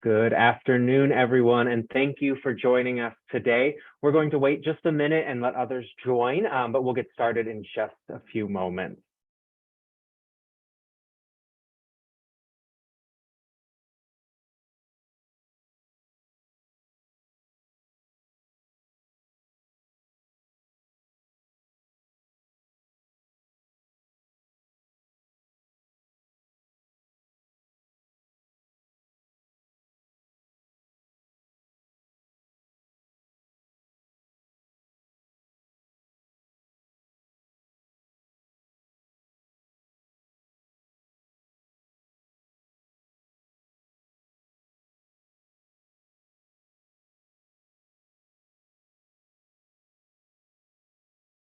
Good afternoon, everyone, and thank you for joining us today. We're going to wait just a minute and let others join, but we'll get started in just a few moments.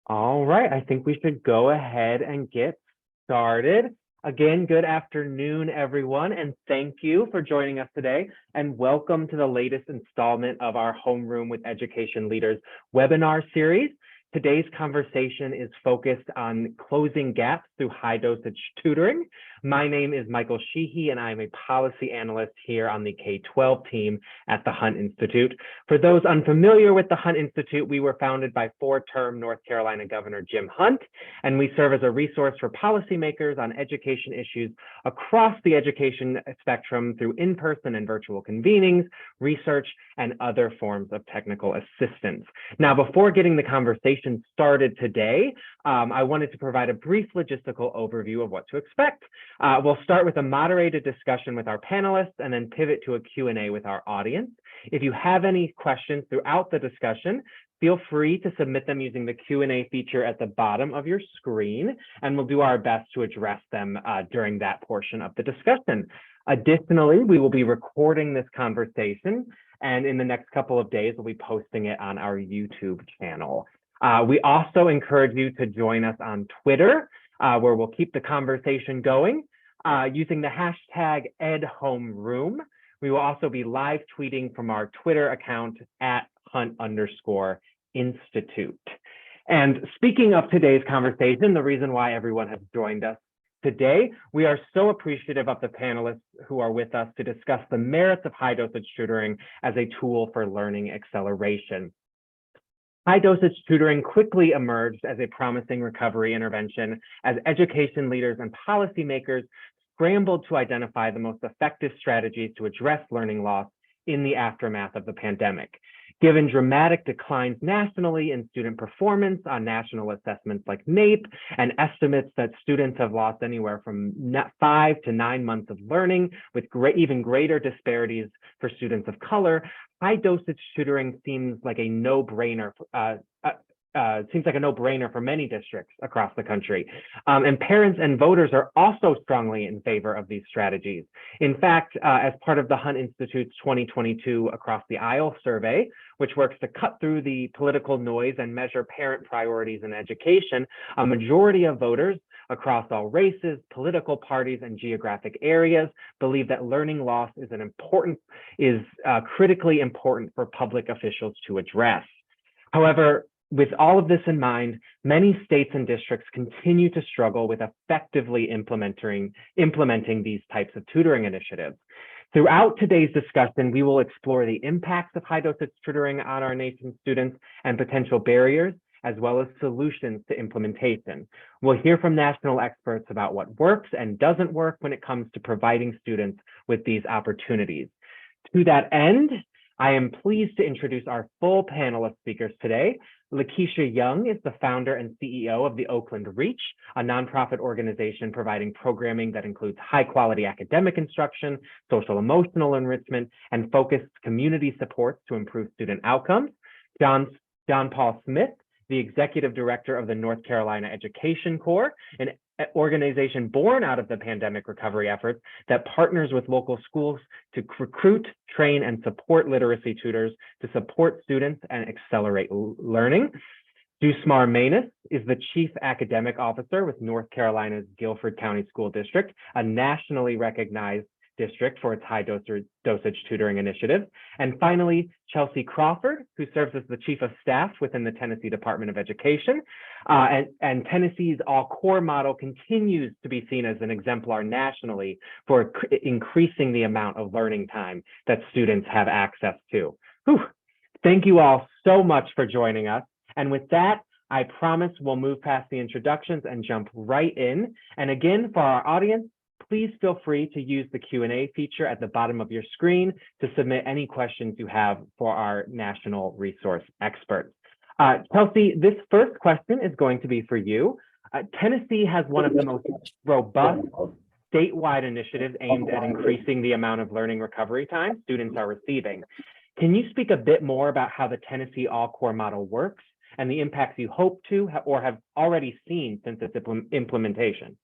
All right, I think we should go ahead and get started. Again, good afternoon, everyone, and thank you for joining us today, and welcome to the latest installment of our Homeroom with Education Leaders webinar series. Today's conversation is focused on closing gaps through high-dosage tutoring. My name is Michael Sheehy, and I'm a policy analyst here on the K-12 team at the Hunt Institute. For those unfamiliar with the Hunt Institute, we were founded by four-term North Carolina Governor Jim Hunt, and we serve as a resource for policymakers on education issues across the education spectrum through in-person and virtual convenings, research, and other forms of technical assistance. Now, before getting the conversation started today, I wanted to provide a brief logistical overview of what to expect. We'll start with a moderated discussion with our panelists and then pivot to a Q&A with our audience. If you have any questions throughout the discussion, feel free to submit them using the Q&A feature at the bottom of your screen, and we'll do our best to address them during that portion of the discussion. Additionally, we will be recording this conversation, and in the next couple of days, we'll be posting it on our YouTube channel. We also encourage you to join us on Twitter, where we'll keep the conversation going using the hashtag #EdHomeroom. We will also be live tweeting from our Twitter account at @Hunt_Institute. And speaking of today's conversation, the reason why everyone has joined us today, we are so appreciative of the panelists who are with us to discuss the merits of high-dosage tutoring as a tool for learning acceleration. High-dosage tutoring quickly emerged as a promising recovery intervention as education leaders and policymakers scrambled to identify the most effective strategies to address learning loss in the aftermath of the pandemic. Given dramatic declines nationally in student performance on national assessments like NAEP and estimates that students have lost anywhere from 5 to 9 months of learning, with even greater disparities for students of color, high-dosage tutoring seems like a no-brainer. For many districts across the country. And parents and voters are also strongly in favor of these strategies. In fact, as part of the Hunt Institute's 2022 Across the Aisle survey, which works to cut through the political noise and measure parent priorities in education, a majority of voters across all races, political parties, and geographic areas believe that learning loss is critically important for public officials to address. However, with all of this in mind, many states and districts continue to struggle with effectively implementing these types of tutoring initiatives. Throughout today's discussion, we will explore the impacts of high-dosage tutoring on our nation's students and potential barriers, as well as solutions to implementation. We'll hear from national experts about what works and doesn't work when it comes to providing students with these opportunities. To that end, I am pleased to introduce our full panel of speakers today. Lakeisha Young is the founder and CEO of the Oakland Reach, a nonprofit organization providing programming that includes high-quality academic instruction, social-emotional enrichment, and focused community supports to improve student outcomes. John Paul Smith, the executive director of the North Carolina Education Corps, an organization born out of the pandemic recovery efforts that partners with local schools to recruit, train, and support literacy tutors to support students and accelerate learning. Dusmar Manus is the Chief Academic Officer with North Carolina's Guilford County School District, a nationally recognized District for its high-dosage tutoring initiative. And finally, Chelsea Crawford, who serves as the Chief of Staff within the Tennessee Department of Education. And Tennessee's all-core model continues to be seen as an exemplar nationally for increasing the amount of learning time that students have access to. Whew. Thank you all so much for joining us. And with that, I promise we'll move past the introductions and jump right in. And again, for our audience, please feel free to use the Q&A feature at the bottom of your screen to submit any questions you have for our national resource experts. Chelsea, this first question is going to be for you. Tennessee has one of the most robust statewide initiatives aimed at increasing the amount of learning recovery time students are receiving. Can you speak a bit more about how the Tennessee all-core model works and the impacts you hope to or have already seen since its implementation?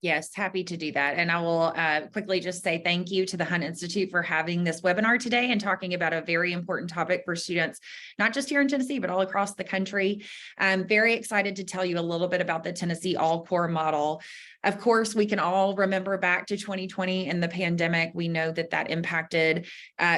Yes, happy to do that. And I will quickly just say thank you to the Hunt Institute for having this webinar today and talking about a very important topic for students, not just here in Tennessee, but all across the country. I'm very excited to tell you a little bit about the Tennessee all-core model. Of course, we can all remember back to 2020 and the pandemic. We know that that impacted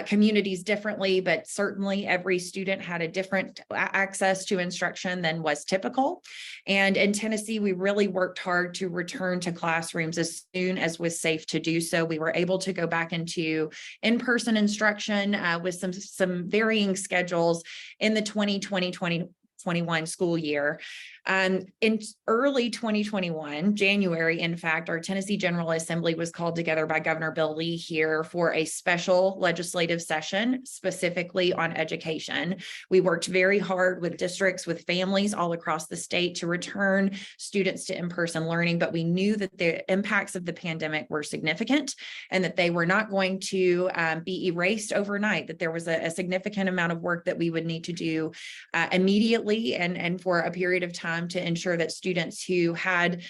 communities differently, but certainly every student had a different access to instruction than was typical. And in Tennessee, we really worked hard to return to classrooms as soon as was safe to do so. We were able to go back into in-person instruction with some varying schedules in the 2020-2021 school year. In early 2021, January, in fact, our Tennessee General Assembly was called together by Governor Bill Lee here for a special legislative session specifically on education. We worked very hard with districts, with families all across the state to return students to in-person learning, but we knew that the impacts of the pandemic were significant and that they were not going to be erased overnight, that there was a significant amount of work that we would need to do immediately and for a period of time to ensure that students who had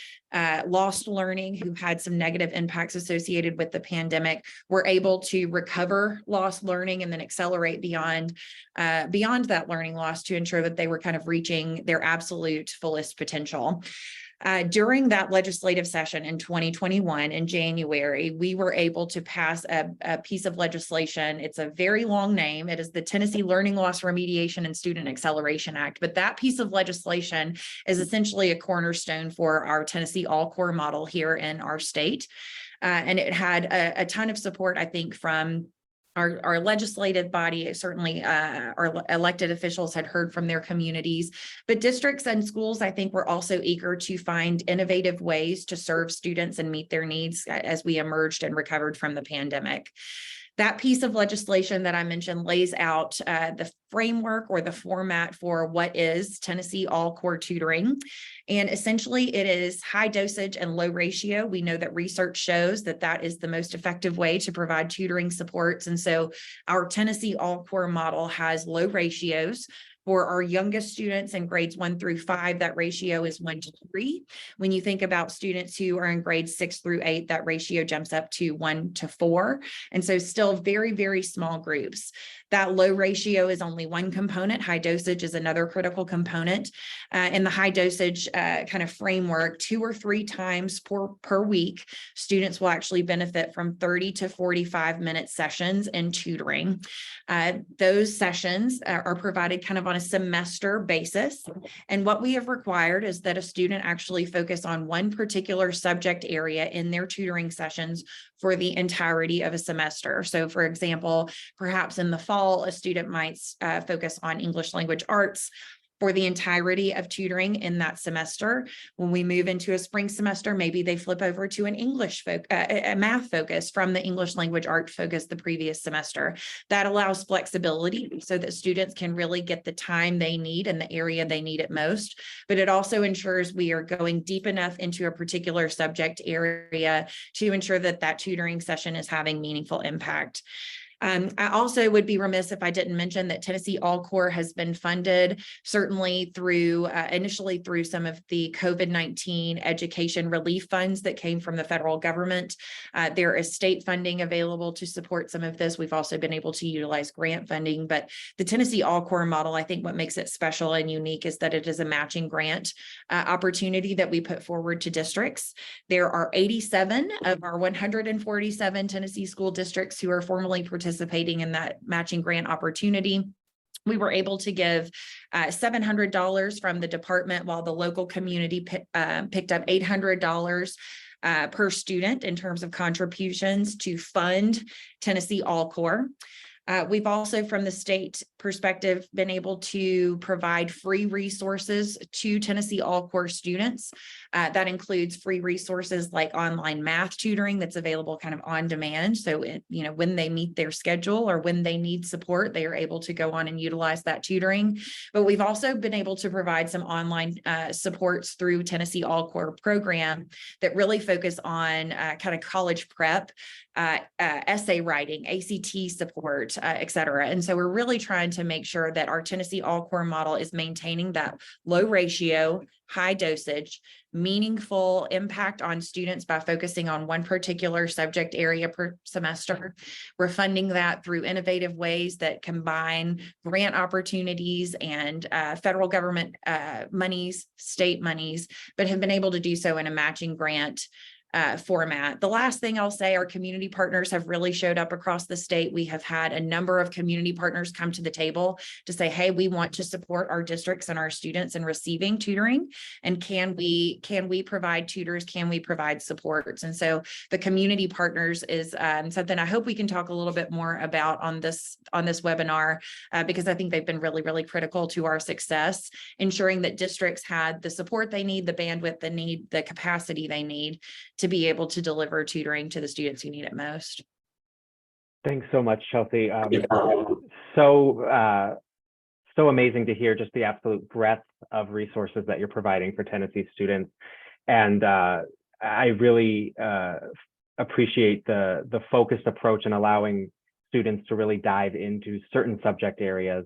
lost learning, who had some negative impacts associated with the pandemic, were able to recover lost learning and then accelerate beyond that learning loss to ensure that they were kind of reaching their absolute fullest potential. During that legislative session in 2021, in January, we were able to pass a piece of legislation. It's a very long name. It is the Tennessee Learning Loss Remediation and Student Acceleration Act. But that piece of legislation is essentially a cornerstone for our Tennessee all-core model here in our state. And it had a ton of support, I think, from our legislative body. Certainly our elected officials had heard from their communities, but districts and schools, I think, were also eager to find innovative ways to serve students and meet their needs as we emerged and recovered from the pandemic. That piece of legislation that I mentioned lays out the framework or the format for what is Tennessee all-core tutoring. And essentially it is high dosage and low ratio. We know that research shows that that is the most effective way to provide tutoring supports. And so our Tennessee all-core model has low ratios. For our youngest students in grades 1 through 5, that ratio is 1:3. When you think about students who are in grades 6 through 8, that ratio jumps up to 1:4. And so still very, very small groups. That low ratio is only one component. High dosage is another critical component. In the high dosage kind of framework, 2 or 3 times per week, students will actually benefit from 30 to 45-minute sessions in tutoring. Those sessions are provided kind of on a semester basis. And what we have required is that a student actually focus on one particular subject area in their tutoring sessions for the entirety of a semester. So for example, perhaps in the fall, a student might focus on English language arts for the entirety of tutoring in that semester. When we move into a spring semester, maybe they flip over to an a math focus from the English language art focus the previous semester. That allows flexibility so that students can really get the time they need in the area they need it most. But it also ensures we are going deep enough into a particular subject area to ensure that that tutoring session is having meaningful impact. I also would be remiss if I didn't mention that Tennessee All-Core has been funded, certainly through initially through some of the COVID-19 education relief funds that came from the federal government. There is state funding available to support some of this. We've also been able to utilize grant funding, but the Tennessee All-Core model, I think what makes it special and unique is that it is a matching grant opportunity that we put forward to districts. There are 87 of our 147 Tennessee school districts who are formally participating in that matching grant opportunity. We were able to give $700 from the department, while the local community picked up $800 per student in terms of contributions to fund Tennessee All-Core. We've also, from the state perspective, been able to provide free resources to Tennessee All-Core students. That includes free resources like online math tutoring that's available kind of on demand. So, when they meet their schedule or when they need support, they are able to go on and utilize that tutoring. But we've also been able to provide some online supports through Tennessee All-Core program that really focus on kind of college prep, essay writing, ACT support, et cetera. And so we're really trying to make sure that our Tennessee All-Core model is maintaining that low ratio, high dosage, meaningful impact on students by focusing on one particular subject area per semester. We're funding that through innovative ways that combine grant opportunities and federal government monies, state monies, but have been able to do so in a matching grant format. The last thing I'll say, our community partners have really showed up across the state. We have had a number of community partners come to the table to say, hey, we want to support our districts and our students in receiving tutoring. And can we provide tutors? Can we provide supports? And so the community partners is something I hope we can talk a little bit more about on this webinar, because I think they've been really, really critical to our success, ensuring that districts had the support they need, the bandwidth they need, the capacity they need to be able to deliver tutoring to the students who need it most. Thanks so much, Chelsea. So amazing to hear just the absolute breadth of resources that you're providing for Tennessee students. And I really appreciate the focused approach and allowing students to really dive into certain subject areas,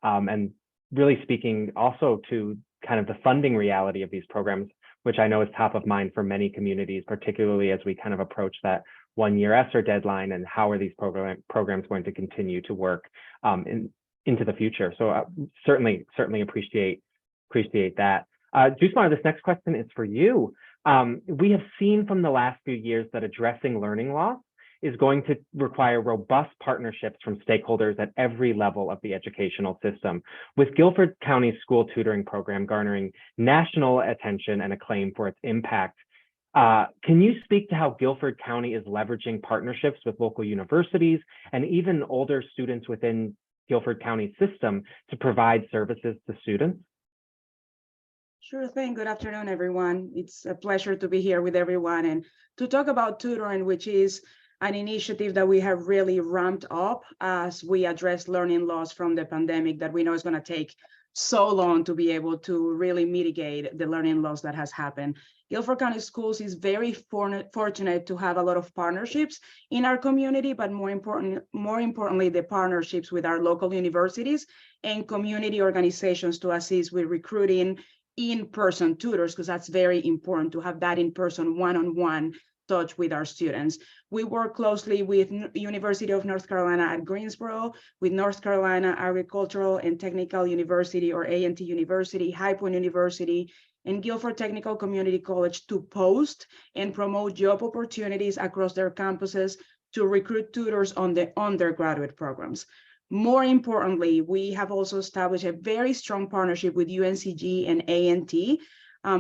and really speaking also to kind of the funding reality of these programs, which I know is top of mind for many communities, particularly as we kind of approach that one-year ESSER deadline, and how are these programs going to continue to work into the future. So certainly appreciate that. Jusmar, this next question is for you. We have seen from the last few years that addressing learning loss is going to require robust partnerships from stakeholders at every level of the educational system, with Guilford County's school tutoring program garnering national attention and acclaim for its impact. Can you speak to how Guilford County is leveraging partnerships with local universities and even older students within Guilford County system to provide services to students? Sure thing. Good afternoon, everyone. It's a pleasure to be here with everyone and to talk about tutoring, which is an initiative that we have really ramped up as we address learning loss from the pandemic that we know is going to take so long to be able to really mitigate the learning loss that has happened. Guilford County Schools is very fortunate to have a lot of partnerships in our community, but more importantly, the partnerships with our local universities and community organizations to assist with recruiting in-person tutors, because that's very important to have that in-person one-on-one touch with our students. We work closely with University of North Carolina at Greensboro, with North Carolina Agricultural and Technical University, or A&T University, High Point University, and Guilford Technical Community College to post and promote job opportunities across their campuses to recruit tutors on the undergraduate programs. More importantly, we have also established a very strong partnership with UNCG and A&T,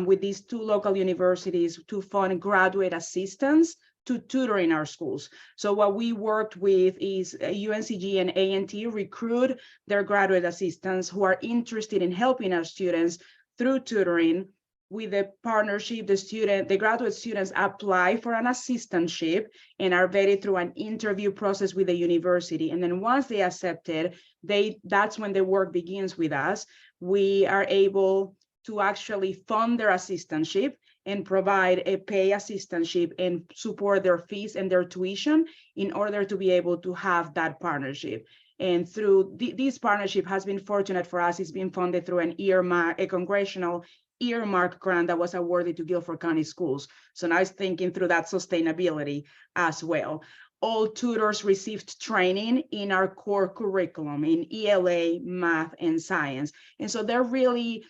with these two local universities to fund graduate assistance to tutor in our schools. So what we worked with is UNCG and A&T recruit their graduate assistants who are interested in helping our students through tutoring. With the partnership, the graduate students apply for an assistantship and are vetted through an interview process with the university. And then once they accept it, that's when the work begins with us. We are able to actually fund their assistantship and provide a pay assistantship and support their fees and their tuition in order to be able to have that partnership. And through this partnership has been fortunate for us. It's been funded through a congressional earmark grant that was awarded to Guilford County Schools. So now it's thinking through that sustainability as well. All tutors received training in our core curriculum in ELA, math, and science. And so they're really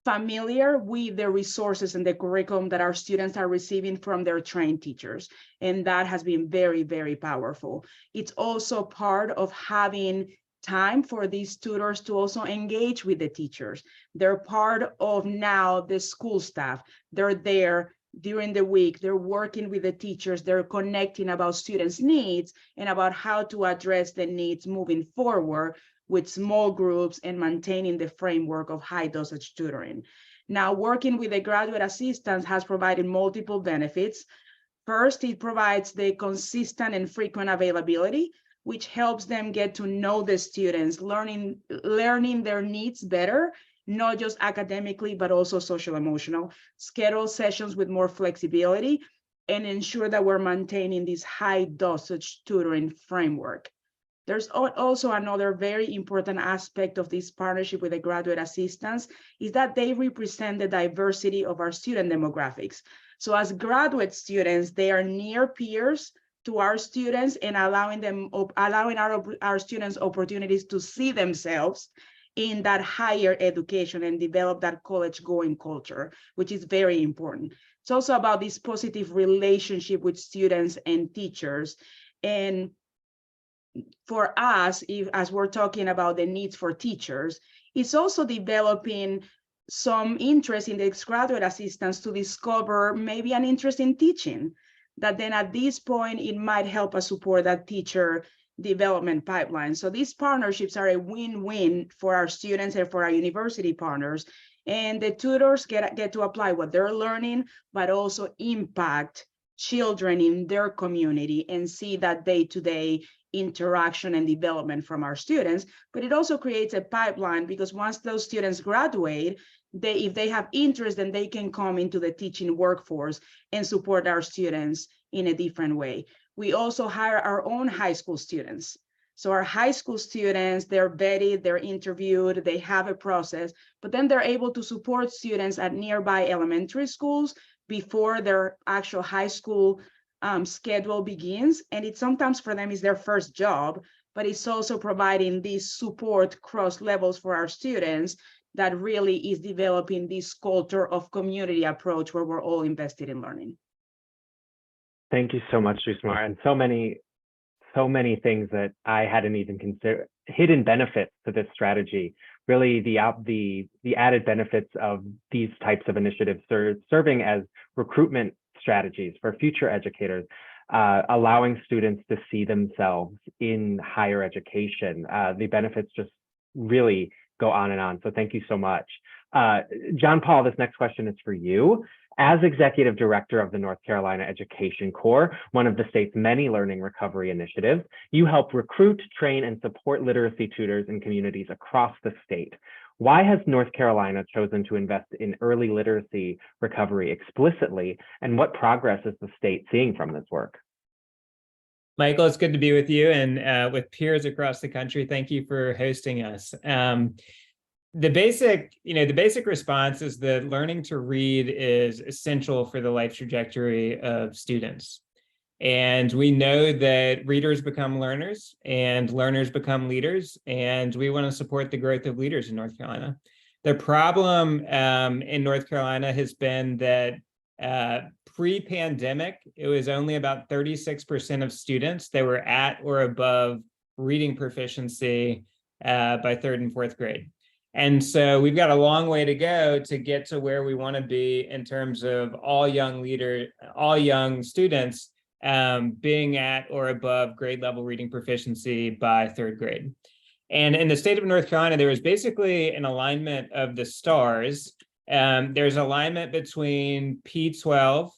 familiar with the resources and the curriculum that our students are receiving from their trained teachers. And that has been very, very powerful. It's also part of having time for these tutors to also engage with the teachers. They're part of now the school staff. They're there during the week, they're working with the teachers, they're connecting about students' needs and about how to address the needs moving forward with small groups and maintaining the framework of high-dosage tutoring. Now, working with the graduate assistants has provided multiple benefits. First, it provides the consistent and frequent availability, which helps them get to know the students, learning their needs better, not just academically, but also social emotional, schedule sessions with more flexibility, and ensure that we're maintaining this high dosage tutoring framework. There's also another very important aspect of this partnership with the graduate assistants is that they represent the diversity of our student demographics. So as graduate students, they are near peers to our students and allowing our students opportunities to see themselves in that higher education and develop that college going culture, which is very important. It's also about this positive relationship with students and teachers. And for us, as we're talking about the needs for teachers, it's also developing some interest in the graduate assistants to discover maybe an interest in teaching, that then at this point, it might help us support that teacher development pipeline. So these partnerships are a win-win for our students and for our university partners. And the tutors get to apply what they're learning, but also impact children in their community and see that day-to-day interaction and development from our students. But it also creates a pipeline because once those students graduate, if they have interest, then they can come into the teaching workforce and support our students in a different way. We also hire our own high school students. So our high school students, they're vetted, they're interviewed, they have a process, but then they're able to support students at nearby elementary schools before their actual high school schedule begins. And it sometimes for them is their first job, but it's also providing this support cross levels for our students that really is developing this culture of community approach where we're all invested in learning. Thank you so much, Jusmar, and so many things that I hadn't even considered, hidden benefits to this strategy. Really, the added benefits of these types of initiatives serving as recruitment strategies for future educators, allowing students to see themselves in higher education. The benefits just really go on and on. So thank you so much. John Paul, this next question is for you. As Executive Director of the North Carolina Education Corps, one of the state's many learning recovery initiatives, you help recruit, train, and support literacy tutors in communities across the state. Why has North Carolina chosen to invest in early literacy recovery explicitly, and what progress is the state seeing from this work? Michael, it's good to be with you and with peers across the country. Thank you for hosting us. The basic response is that learning to read is essential for the life trajectory of students. And we know that readers become learners and learners become leaders, and we want to support the growth of leaders in North Carolina. The problem in North Carolina has been that pre-pandemic, it was only about 36% of students that were at or above reading proficiency by 3rd and 4th grade. And so we've got a long way to go to get to where we want to be in terms of all young students being at or above grade level reading proficiency by 3rd grade. And in the state of North Carolina, there was basically an alignment of the stars. There's alignment between P12,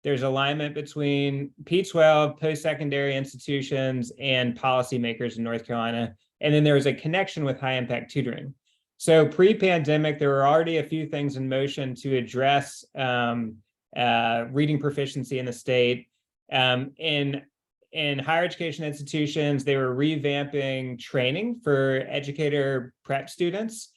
there's alignment between P12, post-secondary institutions, and policymakers in North Carolina. And then there was a connection with high impact tutoring. So pre-pandemic, there were already a few things in motion to address reading proficiency in the state. In higher education institutions, they were revamping training for educator prep students,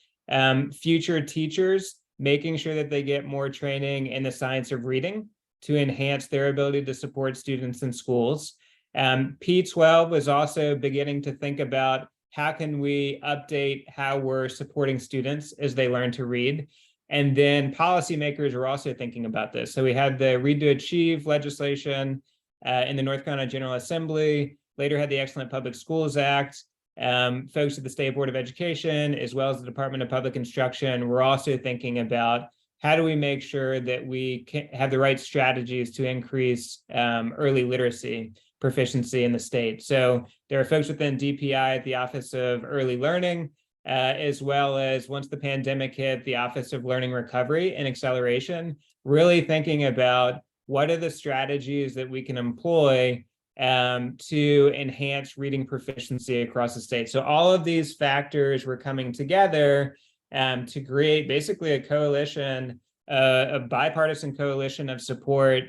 future teachers, making sure that they get more training in the science of reading to enhance their ability to support students in schools. P12 was also beginning to think about how can we update how we're supporting students as they learn to read. And then policymakers are also thinking about this. So we had the Read to Achieve legislation in the North Carolina General Assembly, later had the Excellent Public Schools Act. Folks at the State Board of Education, as well as the Department of Public Instruction, we're also thinking about how do we make sure that we can have the right strategies to increase early literacy proficiency in the state. So there are folks within DPI at the Office of Early Learning, as well as once the pandemic hit, the Office of Learning Recovery and Acceleration, really thinking about what are the strategies that we can employ to enhance reading proficiency across the state. So all of these factors were coming together to create basically a coalition, a bipartisan coalition of support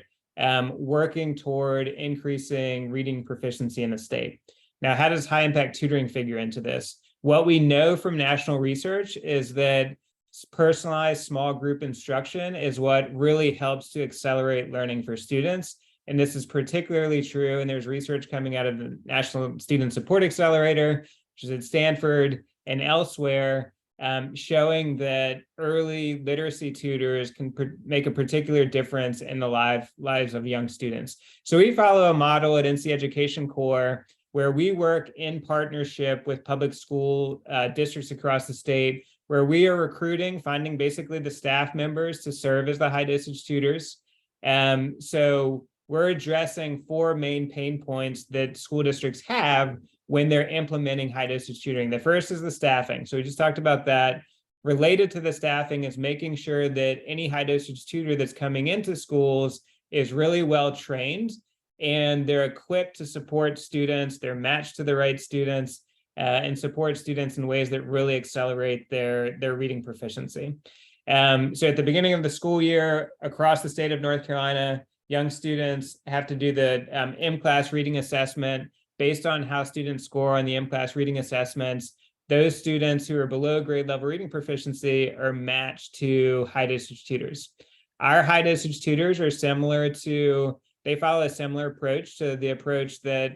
working toward increasing reading proficiency in the state. Now, how does high impact tutoring figure into this? What we know from national research is that personalized small group instruction is what really helps to accelerate learning for students. And this is particularly true, and there's research coming out of the National Student Support Accelerator, which is at Stanford and elsewhere, showing that early literacy tutors can make a particular difference in the lives of young students. So we follow a model at NC Education Corps where we work in partnership with public school districts across the state, where we are recruiting, finding basically the staff members to serve as the high dosage tutors. So we're addressing 4 main pain points that school districts have when they're implementing high dosage tutoring. The first is the staffing. So we just talked about that. Related to the staffing is making sure that any high dosage tutor that's coming into schools is really well trained and they're equipped to support students, they're matched to the right students, and support students in ways that really accelerate their reading proficiency. So at the beginning of the school year across the state of North Carolina, young students have to do the M-Class reading assessment. Based on how students score on the M-Class reading assessments, those students who are below grade level reading proficiency are matched to high dosage tutors. Our high dosage tutors are similar to, they follow a similar approach to the approach that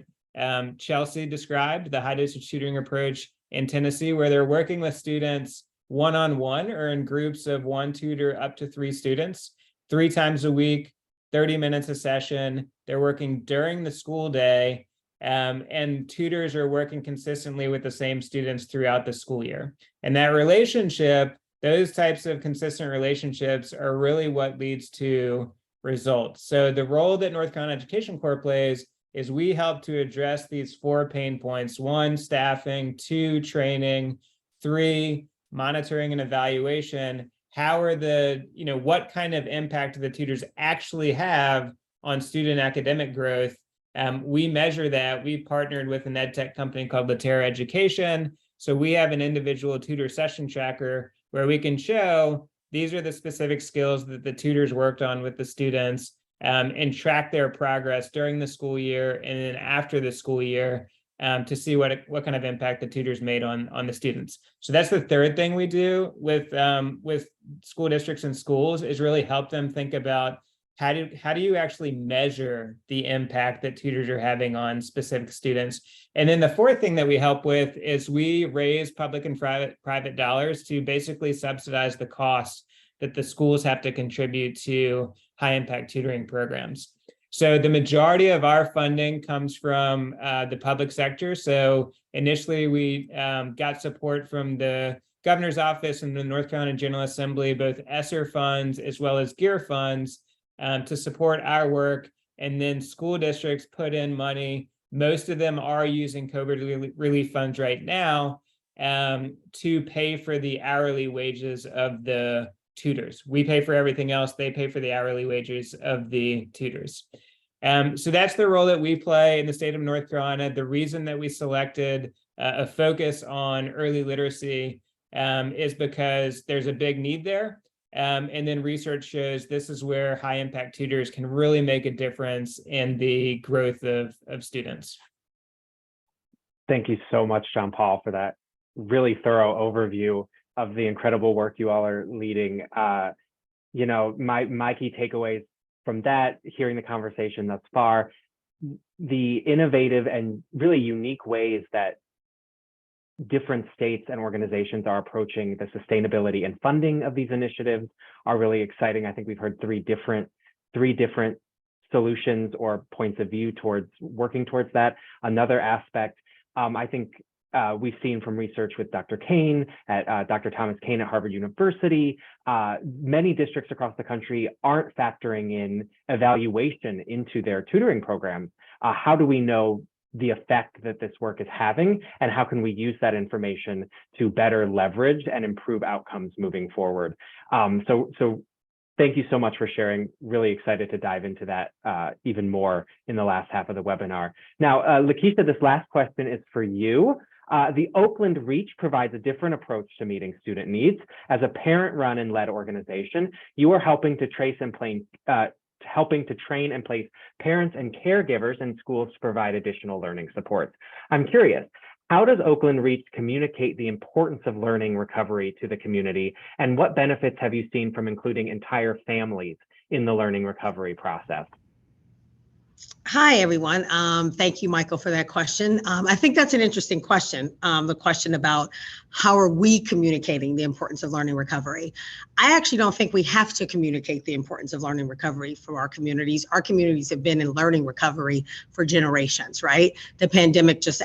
Chelsea described, the high dosage tutoring approach in Tennessee, where they're working with students one-on-one or in groups of 1 tutor up to 3 students, 3 times a week, 30 minutes a session. They're working during the school day, and tutors are working consistently with the same students throughout the school year. And that relationship, those types of consistent relationships are really what leads to results. So the role that North Carolina Education Corps plays is we help to address these 4 pain points: 1, staffing; 2, training; 3, monitoring and evaluation. How are the, what kind of impact do the tutors actually have on student academic growth? We measure that. We've partnered with an ed tech company called Latera Education. So we have an individual tutor session tracker where we can show these are the specific skills that the tutors worked on with the students, and track their progress during the school year and then after the school year, to see what kind of impact the tutors made on the students. So that's the third thing we do with school districts and schools, is really help them think about how do you actually measure the impact that tutors are having on specific students. And then the fourth thing that we help with is we raise public and private dollars to basically subsidize the costs that the schools have to contribute to high impact tutoring programs. So the majority of our funding comes from the public sector. So initially we got support from the governor's office and the North Carolina General Assembly, both ESSER funds as well as GEAR funds, to support our work. And then school districts put in money. Most of them are using COVID relief funds right now to pay for the hourly wages of the tutors. We pay for everything else. They pay for the hourly wages of the tutors. So that's the role that we play in the state of North Carolina. The reason that we selected a focus on early literacy is because there's a big need there. And then research shows this is where high impact tutors can really make a difference in the growth of students. Thank you so much, John Paul, for that really thorough overview of the incredible work you all are leading. You know, my key takeaways from that, hearing the conversation thus far, the innovative and really unique ways that different states and organizations are approaching the sustainability and funding of these initiatives are really exciting. I think we've heard three different solutions or points of view towards working towards that. Another aspect, I think we've seen from research with Dr. Kane at Dr. Thomas Kane at Harvard University, many districts across the country aren't factoring in evaluation into their tutoring programs. How do we know the effect that this work is having, and how can we use that information to better leverage and improve outcomes moving forward? So thank you so much for sharing. Really excited to dive into that even more in the last half of the webinar. Now, Lakeisha, this last question is for you. The Oakland Reach provides a different approach to meeting student needs. As a parent-run and led organization, you are helping to train and place parents and caregivers in schools to provide additional learning supports. I'm curious, how does Oakland Reach communicate the importance of learning recovery to the community, and what benefits have you seen from including entire families in the learning recovery process? Hi, everyone. Thank you, Michael, for that question. I think that's an interesting question, the question about how are we communicating the importance of learning recovery. I actually don't think we have to communicate the importance of learning recovery for our communities. Our communities have been in learning recovery for generations, right? The pandemic just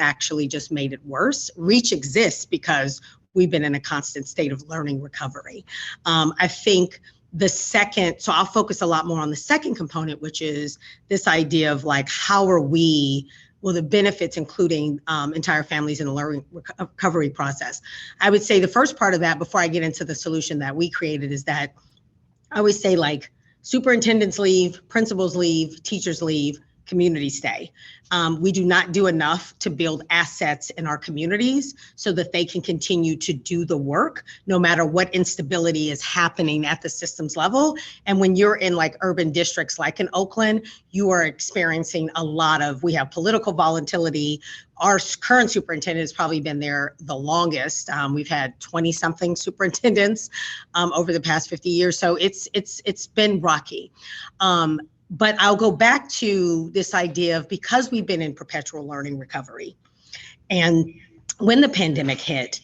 made it worse. Reach exists because we've been in a constant state of learning recovery. I think so I'll focus a lot more on the second component, which is this idea of like, how are we, the benefits, including entire families in the learning recovery process. I would say the first part of that, before I get into the solution that we created, is that I always say like superintendents leave, principals leave, teachers leave, communities stay. We do not do enough to build assets in our communities so that they can continue to do the work, no matter what instability is happening at the systems level. And when you're in like urban districts, like in Oakland, you are experiencing we have political volatility. Our current superintendent has probably been there the longest. We've had 20 something superintendents over the past 50 years. So it's been rocky. But I'll go back to this idea of, because we've been in perpetual learning recovery, and when the pandemic hit,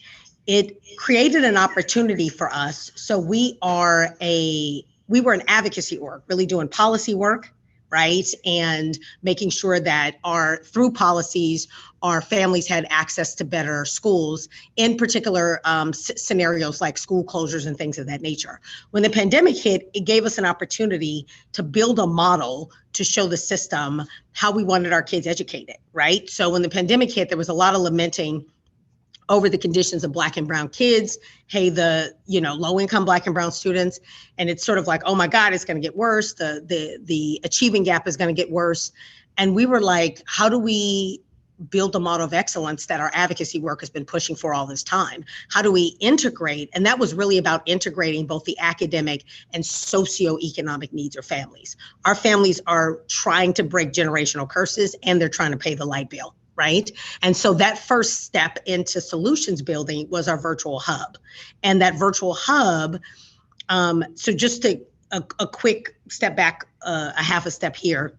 it created an opportunity for us. So we were an advocacy org, really doing policy work, right? And making sure that through policies, our families had access to better schools, in particular scenarios like school closures and things of that nature. When the pandemic hit, it gave us an opportunity to build a model to show the system how we wanted our kids educated, right? So when the pandemic hit, there was a lot of lamenting over the conditions of Black and brown kids, the low-income Black and brown students. And it's sort of like, oh my God, it's gonna get worse. The achieving gap is gonna get worse. And we were like, how do we build a model of excellence that our advocacy work has been pushing for all this time? How do we integrate? And that was really about integrating both the academic and socioeconomic needs of families. Our families are trying to break generational curses, and they're trying to pay the light bill, right? And so that first step into solutions building was our virtual hub. And that virtual hub, so just a quick step back, a half a step here.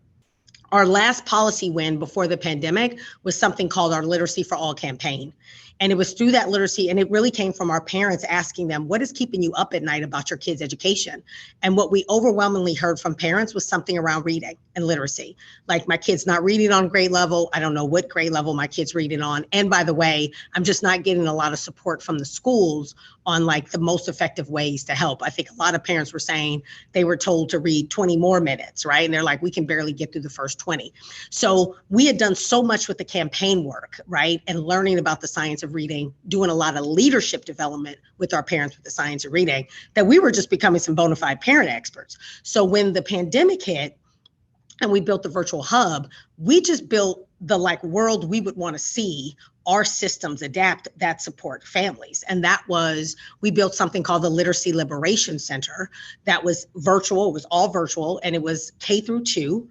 Our last policy win before the pandemic was something called our Literacy for All campaign. And it was through that literacy, and it really came from our parents asking them, what is keeping you up at night about your kids' education? And what we overwhelmingly heard from parents was something around reading and literacy. Like, my kid's not reading on grade level. I don't know what grade level my kid's reading on. And by the way, I'm just not getting a lot of support from the schools on like the most effective ways to help. I think a lot of parents were saying they were told to read 20 more minutes, right? And they're like, we can barely get through the first 20. So we had done so much with the campaign work, right? And learning about the science of reading, doing a lot of leadership development with our parents with the science of reading, that we were just becoming some bona fide parent experts. So when the pandemic hit and we built the virtual hub, we just built the like world we would want to see our systems adapt that support families. And that was, we built something called the Literacy Liberation Center that was virtual, it was all virtual, and it was K through 2.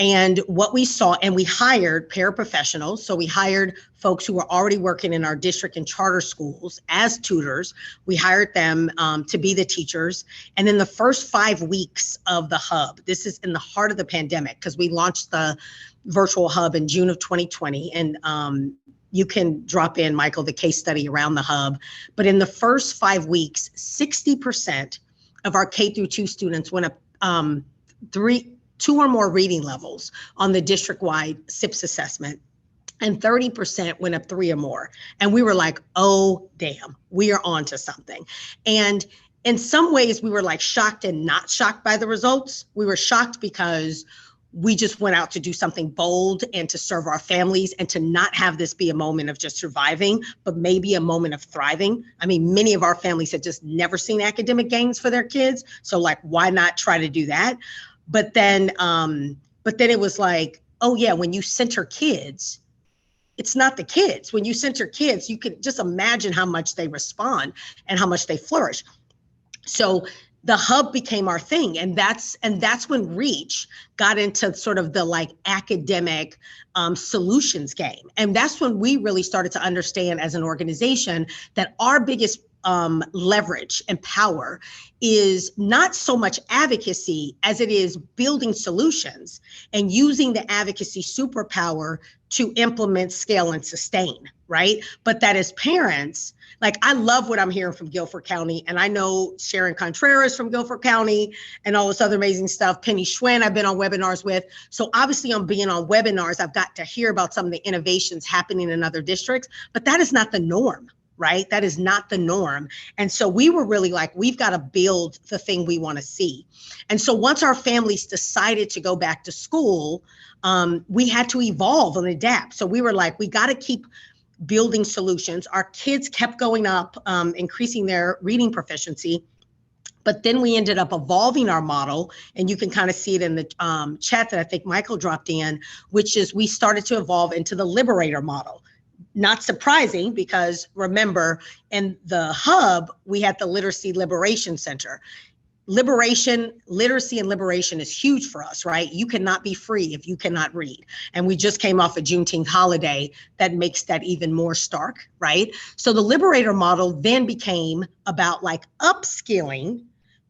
And what we saw, and we hired paraprofessionals. So we hired folks who were already working in our district and charter schools as tutors. We hired them to be the teachers. And in the first 5 weeks of the hub, this is in the heart of the pandemic, because we launched the virtual hub in June of 2020. And you can drop in, Michael, the case study around the hub. But in the first 5 weeks, 60% of our K through 2 students went up 2 or more reading levels on the district-wide SIPS assessment, and 30% went up 3 or more. And we were like, oh, damn, we are on to something. And in some ways, we were like shocked and not shocked by the results. We were shocked because we just went out to do something bold and to serve our families and to not have this be a moment of just surviving, but maybe a moment of thriving. I mean, many of our families had just never seen academic gains for their kids. So like, why not try to do that? But then it was like, oh yeah, when you center kids, it's not the kids. When you center kids, you can just imagine how much they respond and how much they flourish. So the hub became our thing. And that's when Reach got into sort of the like academic solutions game. And that's when we really started to understand as an organization that our biggest leverage and power is not so much advocacy as it is building solutions and using the advocacy superpower to implement, scale, and sustain, right? But that as parents, like I love what I'm hearing from Guilford County, and I know Sharon Contreras from Guilford County and all this other amazing stuff. Penny Schwen, I've been on webinars with. So obviously on being on webinars, I've got to hear about some of the innovations happening in other districts, but that is not the norm. Right? That is not the norm. And so we were really like, we've got to build the thing we want to see. And so once our families decided to go back to school, we had to evolve and adapt. So we were like, we got to keep building solutions. Our kids kept going up, increasing their reading proficiency. But then we ended up evolving our model, and you can kind of see it in the chat that I think Michael dropped in, which is we started to evolve into the Liberator model. Not surprising, because remember, in the hub, we had the Literacy Liberation Center. Literacy and liberation is huge for us, right? You cannot be free if you cannot read. And we just came off a Juneteenth holiday that makes that even more stark, right? So the Liberator model then became about like upskilling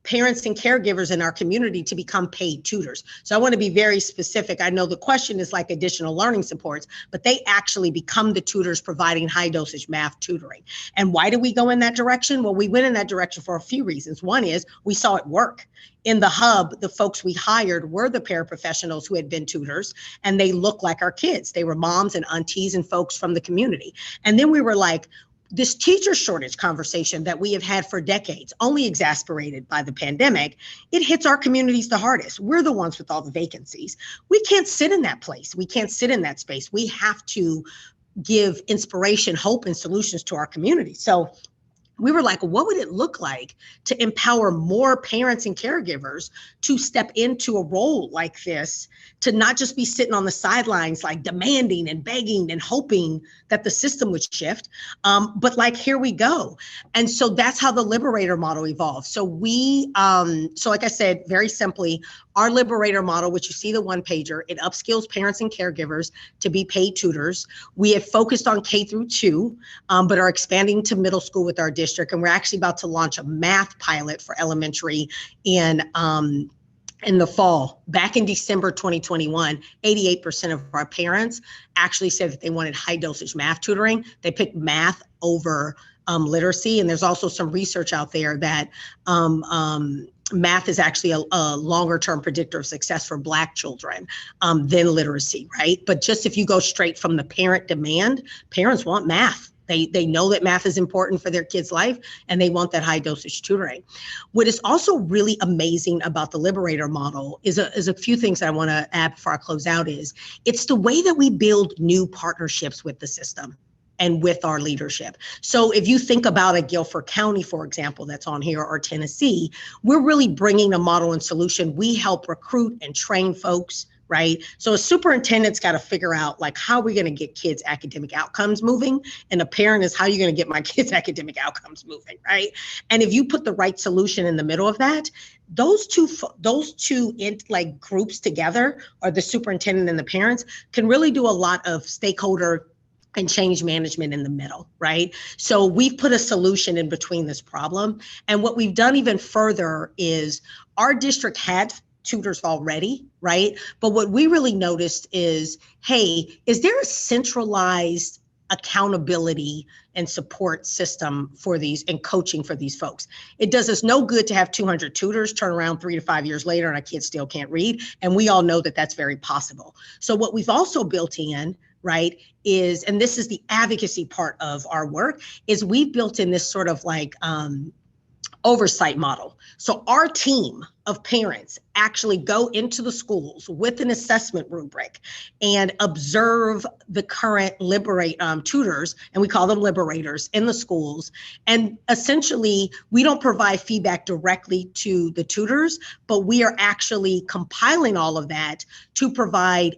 parents and caregivers in our community to become paid tutors. So I want to be very specific. I know the question is like additional learning supports, but they actually become the tutors providing high dosage math tutoring. And why did we go in that direction? Well, we went in that direction for a few reasons. One is we saw it work. In the hub, the folks we hired were the paraprofessionals who had been tutors, and they looked like our kids. They were moms and aunties and folks from the community. And then we were like, this teacher shortage conversation that we have had for decades, only exacerbated by the pandemic, it hits our communities the hardest. We're the ones with all the vacancies. We can't sit in that place. We can't sit in that space. We have to give inspiration, hope, and solutions to our community. So we were like, what would it look like to empower more parents and caregivers to step into a role like this, to not just be sitting on the sidelines, like demanding and begging and hoping that the system would shift, but like, here we go. And so that's how the Liberator model evolved. So so like I said, very simply, our Liberator model, which you see the one pager, it upskills parents and caregivers to be paid tutors. We have focused on K through 2, but are expanding to middle school with our district. And we're actually about to launch a math pilot for elementary in the fall. Back in December 2021, 88% of our parents actually said that they wanted high dosage math tutoring. They picked math over literacy. And there's also some research out there that math is actually a longer term predictor of success for Black children than literacy, right? But just if you go straight from the parent demand, parents want math. They know that math is important for their kids' life, and they want that high dosage tutoring. What is also really amazing about the Liberator model is a few things I want to add before I close out. Is it's the way that we build new partnerships with the system and with our leadership. So if you think about a Guilford County, for example, that's on here, or Tennessee, we're really bringing a model and solution. We help recruit and train folks right? So a superintendent's got to figure out like, how are we going to get kids' academic outcomes moving? And a parent is, how are you going to get my kids' academic outcomes moving, right? And if you put the right solution in the middle of that, those two like groups together, or the superintendent and the parents, can really do a lot of stakeholder and change management in the middle, right? So we've put a solution in between this problem. And what we've done even further is, our district had tutors already, right? But what we really noticed is, hey, is there a centralized accountability and support system for these, and coaching for these folks? It does us no good to have 200 tutors turn around 3 to 5 years later and our kids still can't read. And we all know that that's very possible. So what we've also built in, right, is, and this is the advocacy part of our work, is we've built in this sort of like oversight model. So our team of parents actually go into the schools with an assessment rubric and observe the current tutors, and we call them liberators, in the schools. And essentially, we don't provide feedback directly to the tutors, but we are actually compiling all of that to provide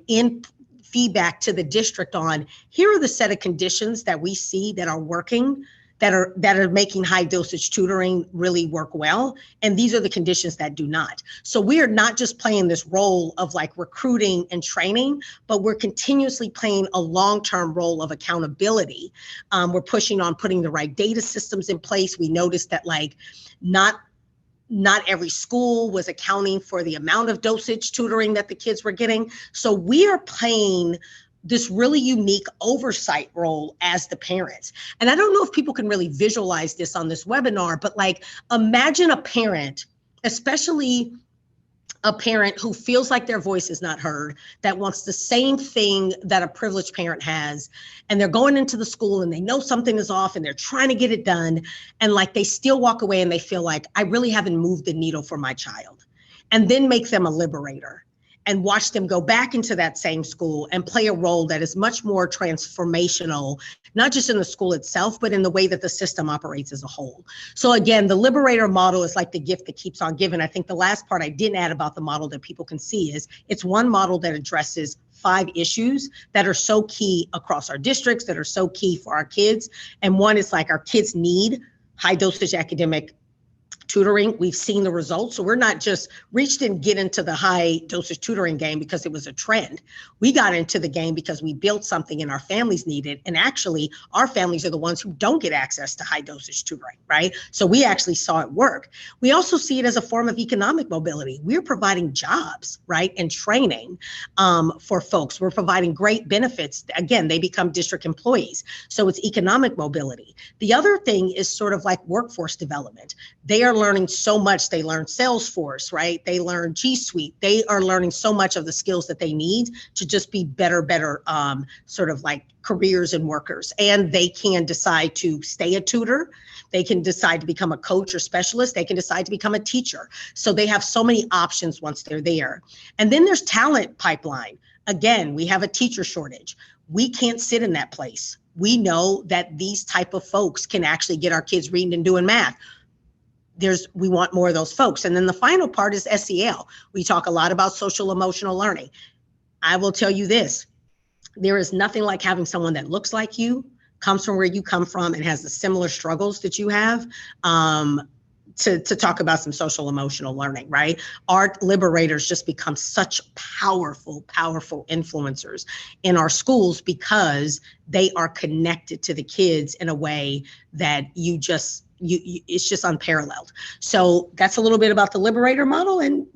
feedback to the district on, here are the set of conditions that we see that are working, that are making high dosage tutoring really work well. And these are the conditions that do not. So we are not just playing this role of like recruiting and training, but we're continuously playing a long-term role of accountability. We're pushing on putting the right data systems in place. We noticed that like not every school was accounting for the amount of dosage tutoring that the kids were getting. So we are playing this really unique oversight role as the parents. And I don't know if people can really visualize this on this webinar, but like, imagine a parent, especially a parent who feels like their voice is not heard, that wants the same thing that a privileged parent has, and they're going into the school and they know something is off and they're trying to get it done, and like they still walk away and they feel like, I really haven't moved the needle for my child. And then make them a liberator and watch them go back into that same school and play a role that is much more transformational, not just in the school itself, but in the way that the system operates as a whole. So again, the liberator model is like the gift that keeps on giving. I think the last part I didn't add about the model that people can see is, it's one model that addresses 5 issues that are so key across our districts, that are so key for our kids. And one is like, our kids need high dosage academic tutoring. We've seen the results. So we're not just, Reach didn't get into the high dosage tutoring game because it was a trend. We got into the game because we built something and our families needed. And actually, our families are the ones who don't get access to high dosage tutoring, right? So we actually saw it work. We also see it as a form of economic mobility. We're providing jobs, right, and training for folks. We're providing great benefits. Again, they become district employees. So it's economic mobility. The other thing is sort of like workforce development. They are learning so much. They learn Salesforce, right? They learn G Suite. They are learning so much of the skills that they need to just be better sort of like careers and workers. And they can decide to stay a tutor. They can decide to become a coach or specialist. They can decide to become a teacher. So they have so many options once they're there. And then there's talent pipeline. Again, we have a teacher shortage. We can't sit in that place. We know that these type of folks can actually get our kids reading and doing math. We want more of those folks. And then the final part is SEL. We talk a lot about social emotional learning. I will tell you this, there is nothing like having someone that looks like you, comes from where you come from, and has the similar struggles that you have, to talk about some social emotional learning, right? Our liberators just become such powerful, powerful influencers in our schools because they are connected to the kids in a way that it's just unparalleled. So that's a little bit about the liberator model. And,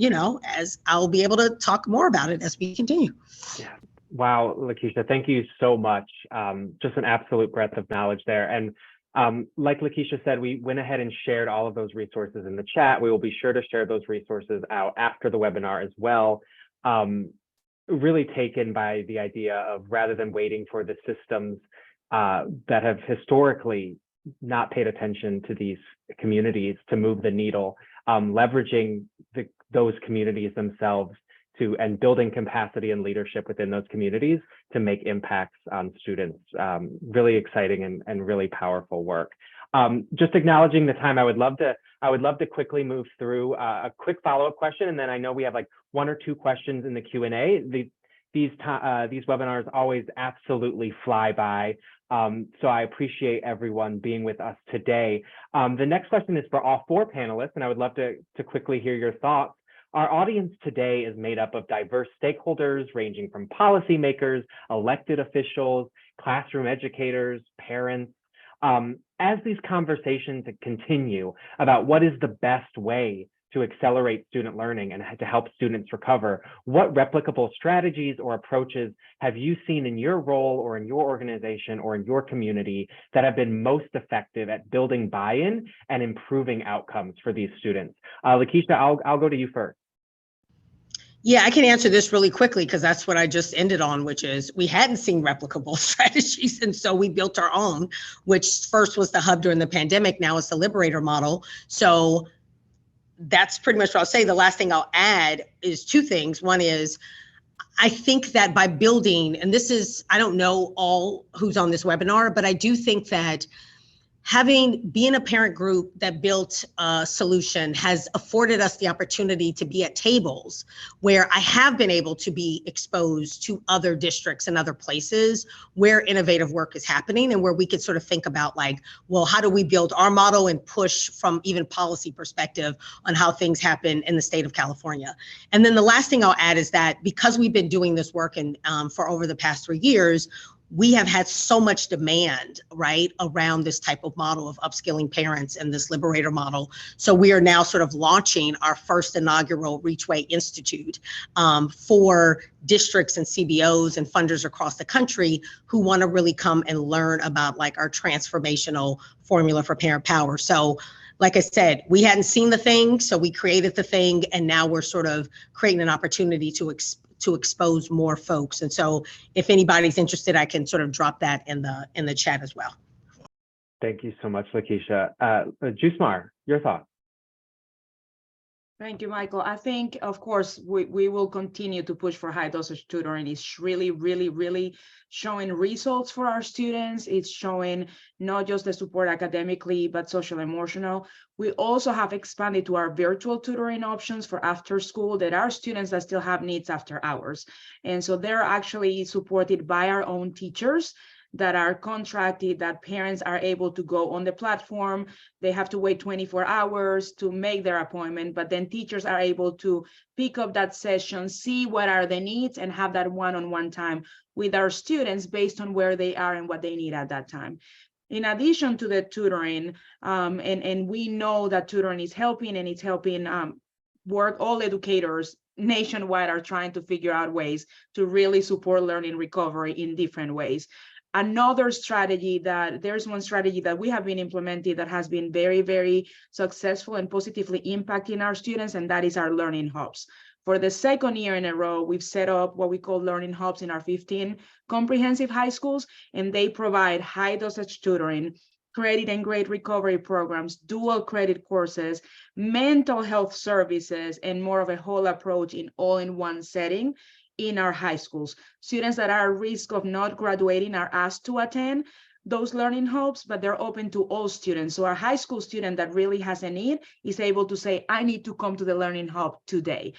as I'll be able to talk more about it as we continue. Yeah. Wow, Lakeisha, thank you so much. Just an absolute breadth of knowledge there. And like Lakeisha said, we went ahead and shared all of those resources in the chat. We will be sure to share those resources out after the webinar as well. Really taken by the idea of, rather than waiting for the systems that have historically not paid attention to these communities to move the needle, leveraging those communities themselves and building capacity and leadership within those communities to make impacts on students. Really exciting and really powerful work. Just acknowledging the time, I would love to quickly move through a quick follow-up question, and then I know we have like 1 or 2 questions in the Q&A. These webinars always absolutely fly by, so I appreciate everyone being with us today. The next question is for all 4 panelists, and I would love to quickly hear your thoughts. Our audience today is made up of diverse stakeholders ranging from policymakers, elected officials, classroom educators, parents. As these conversations continue about what is the best way to accelerate student learning and to help students recover, what replicable strategies or approaches have you seen in your role or in your organization or in your community that have been most effective at building buy-in and improving outcomes for these students? Lakeisha, I'll go to you first. Yeah, I can answer this really quickly because that's what I just ended on, which is we hadn't seen replicable strategies. And so we built our own, which first was the hub during the pandemic. Now it's the Liberator model. So that's pretty much what I'll say. The last thing I'll add is 2 things. One is, I think that by building, and this is, I don't know all who's on this webinar, but I do think that being a parent group that built a solution has afforded us the opportunity to be at tables where I have been able to be exposed to other districts and other places where innovative work is happening and where we could sort of think about like, well, how do we build our model and push from even policy perspective on how things happen in the state of California. And then the last thing I'll add is that because we've been doing this work and for over the past 3 years, we have had so much demand, right, around this type of model of upskilling parents and this Liberator model. So we are now sort of launching our first inaugural Reachway Institute for districts and CBOs and funders across the country who want to really come and learn about like our transformational formula for parent power. So like I said, we hadn't seen the thing, so we created the thing, and now we're sort of creating an opportunity to expose more folks. And so if anybody's interested, I can sort of drop that in the chat as well. Thank you so much, Lakeisha. Jusmar, your thoughts? Thank you, Michael. I think, of course, we will continue to push for high-dosage tutoring. It's really showing results for our students. It's showing not just the support academically, but social emotional. We also have expanded to our virtual tutoring options for after school. There are students that still have needs after hours. And so they're actually supported by our own teachers that are contracted, that parents are able to go on the platform. They have to wait 24 hours to make their appointment, but then teachers are able to pick up that session, see what are the needs, and have that one-on-one time with our students based on where they are and what they need at that time. In addition to the tutoring, and we know that tutoring is helping, and it's helping work, all educators nationwide are trying to figure out ways to really support learning recovery in different ways. There's one strategy that we have been implementing that has been very successful and positively impacting our students, and that is our learning hubs. For the 2nd year in a row, we've set up what we call learning hubs in our 15 comprehensive high schools, and they provide high-dosage tutoring, credit and grade recovery programs, dual credit courses, mental health services, and more of a whole approach in all-in-one setting in our high schools. Students that are at risk of not graduating are asked to attend those learning hubs, but they're open to all students. So our high school student that really has a need is able to say, I need to come to the learning hub today.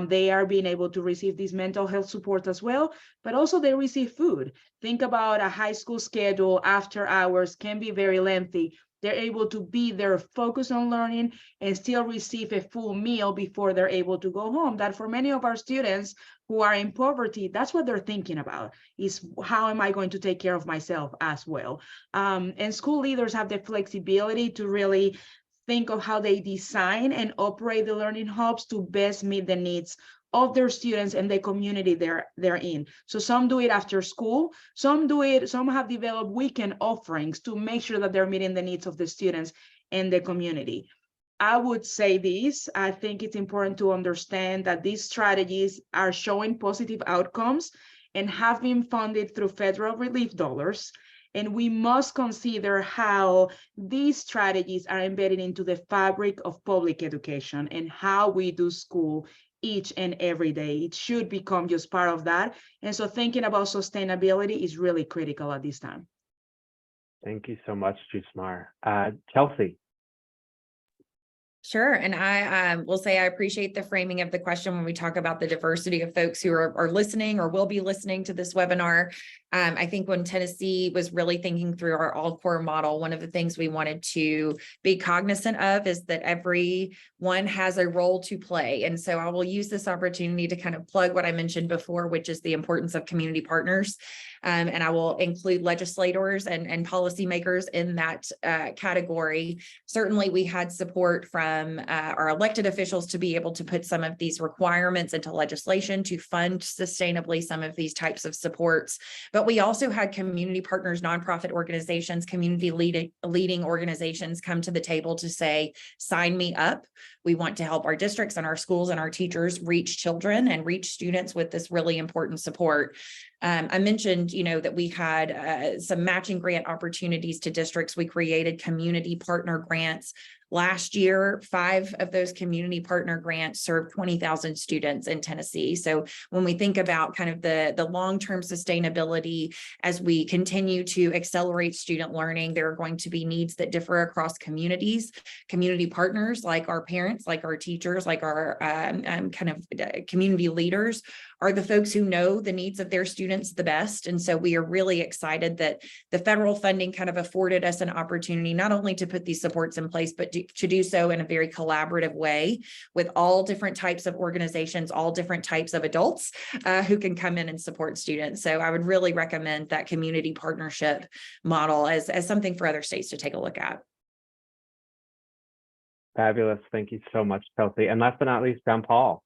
They are being able to receive this mental health support as well, but also they receive food. Think about a high school schedule after hours can be very lengthy. They're able to be there, focus on learning, and still receive a full meal before they're able to go home. That for many of our students who are in poverty, that's what they're thinking about, is how am I going to take care of myself as well? And school leaders have the flexibility to really think of how they design and operate the learning hubs to best meet the needs of their students and the community they're in. So some do it after school, some have developed weekend offerings to make sure that they're meeting the needs of the students and the community. I would say this, I think it's important to understand that these strategies are showing positive outcomes and have been funded through federal relief dollars. And we must consider how these strategies are embedded into the fabric of public education and how we do school each and every day. It should become just part of that. And so thinking about sustainability is really critical at this time. Thank you so much, Jusmar. Chelsea. Sure. And I will say I appreciate the framing of the question when we talk about the diversity of folks who are listening or will be listening to this webinar. I think when Tennessee was really thinking through our all-core model, one of the things we wanted to be cognizant of is that everyone has a role to play. And so I will use this opportunity to kind of plug what I mentioned before, which is the importance of community partners. And I will include legislators and policymakers in that category. Certainly, we had support from our elected officials to be able to put some of these requirements into legislation to fund sustainably some of these types of supports. But we also had community partners, nonprofit organizations, community leading organizations come to the table to say, sign me up. We want to help our districts and our schools and our teachers reach children and reach students with this really important support. I mentioned, that we had some matching grant opportunities to districts. We created community partner grants. Last year, 5 of those community partner grants served 20,000 students in Tennessee. So when we think about kind of the long-term sustainability, as we continue to accelerate student learning, there are going to be needs that differ across communities. Community partners like our parents, like our teachers, like our community leaders are the folks who know the needs of their students the best. And so we are really excited that the federal funding kind of afforded us an opportunity not only to put these supports in place, but to do so in a very collaborative way with all different types of organizations, all different types of adults who can come in and support students. So I would really recommend that community partnership model as something for other states to take a look at. Fabulous. Thank you so much, Chelsea. And last but not least, John Paul.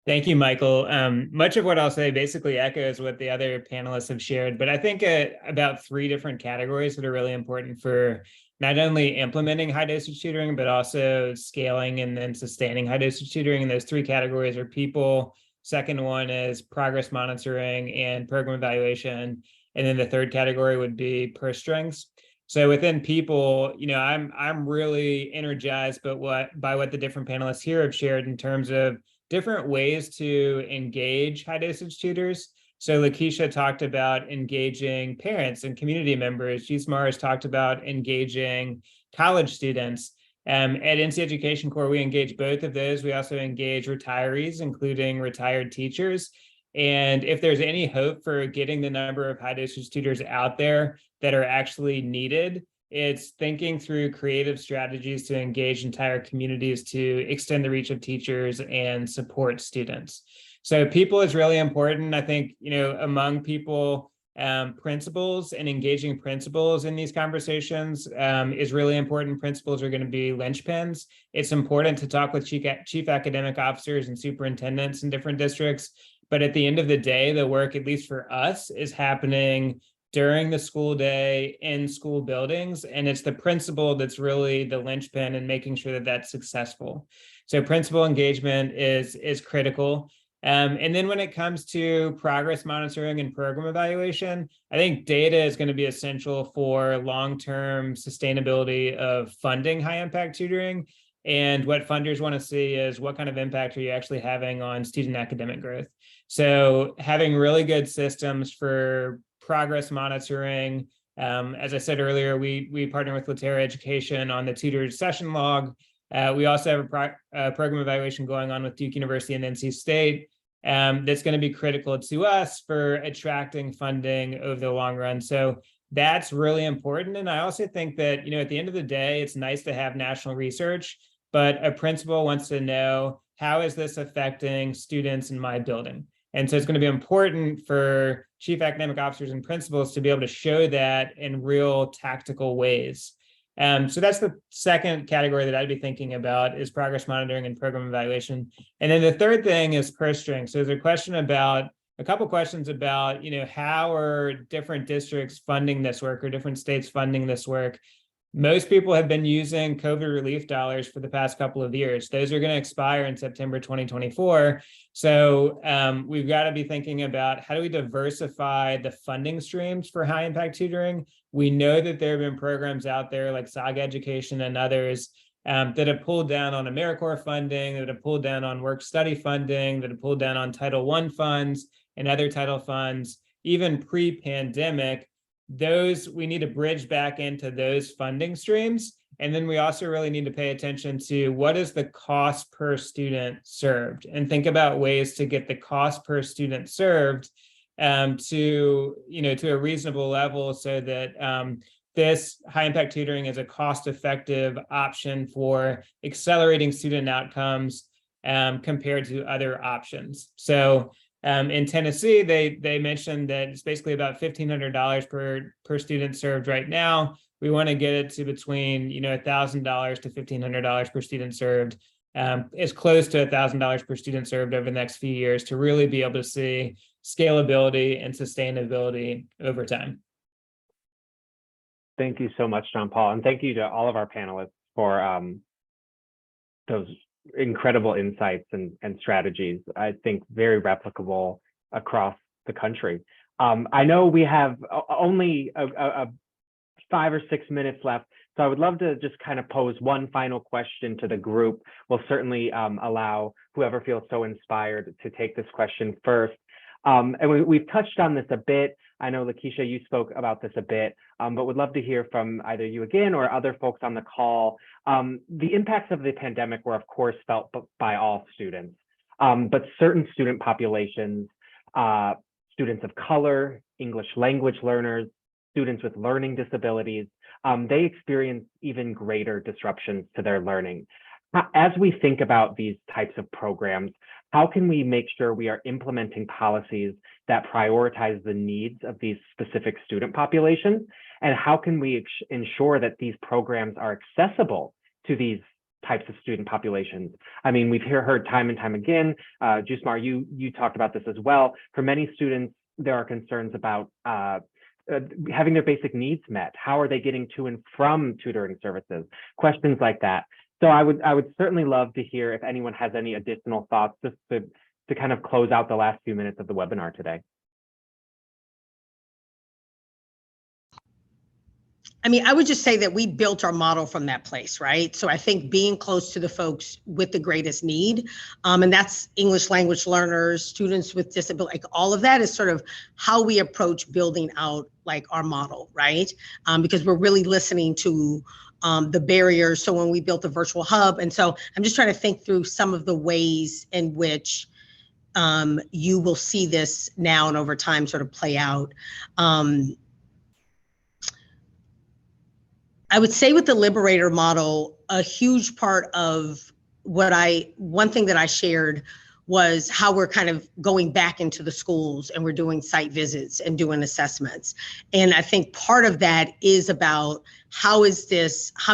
Thank you, Michael. Much of what I'll say basically echoes what the other panelists have shared, but I think about 3 different categories that are really important for not only implementing high-dosage tutoring, but also scaling and then sustaining high-dosage tutoring. And those 3 categories are people. Second one is progress monitoring and program evaluation. And then the third category would be purse strings. So within people, I'm really energized by what the different panelists here have shared in terms of different ways to engage high-dosage tutors. So Lakeisha talked about engaging parents and community members. Jusmar has talked about engaging college students. At NC Education Corps, we engage both of those. We also engage retirees, including retired teachers. And if there's any hope for getting the number of high-dosage tutors out there that are actually needed, it's thinking through creative strategies to engage entire communities to extend the reach of teachers and support students. So people is really important. I think, among people, principals and engaging principals in these conversations is really important. Principals are going to be linchpins. It's important to talk with chief academic officers and superintendents in different districts. But at the end of the day, the work, at least for us, is happening during the school day in school buildings. And it's the principal that's really the linchpin in making sure that that's successful. So principal engagement is critical. And then when it comes to progress monitoring and program evaluation, I think data is going to be essential for long-term sustainability of funding high-impact tutoring. And what funders want to see is what kind of impact are you actually having on student academic growth. So having really good systems for progress monitoring. As I said earlier, we partner with Latera Education on the tutor session log. We also have a program evaluation going on with Duke University and NC State that's going to be critical to us for attracting funding over the long run. So that's really important. And I also think that, at the end of the day, it's nice to have national research, but a principal wants to know, how is this affecting students in my building? And so it's going to be important for chief academic officers and principals to be able to show that in real tactical ways. So that's the second category that I'd be thinking about, is progress monitoring and program evaluation. And then the third thing is purse strings. So there's a couple questions about, how are different districts funding this work or different states funding this work? Most people have been using COVID relief dollars for the past couple of years. Those are going to expire in September 2024. So we've got to be thinking about, how do we diversify the funding streams for high impact tutoring? We know that there have been programs out there like Saga Education and others that have pulled down on AmeriCorps funding, that have pulled down on work study funding, that have pulled down on Title I funds and other title funds. even pre-pandemic, those we need to bridge back into those funding streams. And then we also really need to pay attention to what is the cost per student served, and think about ways to get the cost per student served to a reasonable level, so that this high impact tutoring is a cost-effective option for accelerating student outcomes compared to other options. So in Tennessee, they mentioned that it's basically about $1,500 per student served right now. We want to get it to between $1,000 to $1,500 per student served, as close to $1,000 per student served over the next few years, to really be able to see scalability and sustainability over time. Thank you so much, John Paul, and thank you to all of our panelists for those incredible insights and strategies. I think very replicable across the country. I know we have only a 5 or 6 minutes left, so I would love to just kind of pose one final question to the group. We'll certainly allow whoever feels so inspired to take this question first. And we've touched on this a bit. I know, Lakeisha, you spoke about this a bit, but would love to hear from either you again or other folks on the call. The impacts of the pandemic were, of course, felt by all students, but certain student populations, students of color, English language learners, students with learning disabilities, they experience even greater disruptions to their learning. As we think about these types of programs, how can we make sure we are implementing policies that prioritize the needs of these specific student populations? And how can we ensure that these programs are accessible to these types of student populations? I mean, we've heard time and time again, Jusmar, you talked about this as well. For many students, there are concerns about having their basic needs met. How are they getting to and from tutoring services? Questions like that. So I would certainly love to hear if anyone has any additional thoughts just to kind of close out the last few minutes of the webinar today. I mean, I would just say that we built our model from that place, right? So I think being close to the folks with the greatest need, and that's English language learners, students with disability, like all of that is sort of how we approach building out like our model, right? Because we're really listening to the barriers. So when we built the virtual hub, and so I'm just trying to think through some of the ways in which you will see this now and over time sort of play out. I would say with the Liberator model, a huge part of one thing that I shared was how we're kind of going back into the schools and we're doing site visits and doing assessments. And I think part of that is about how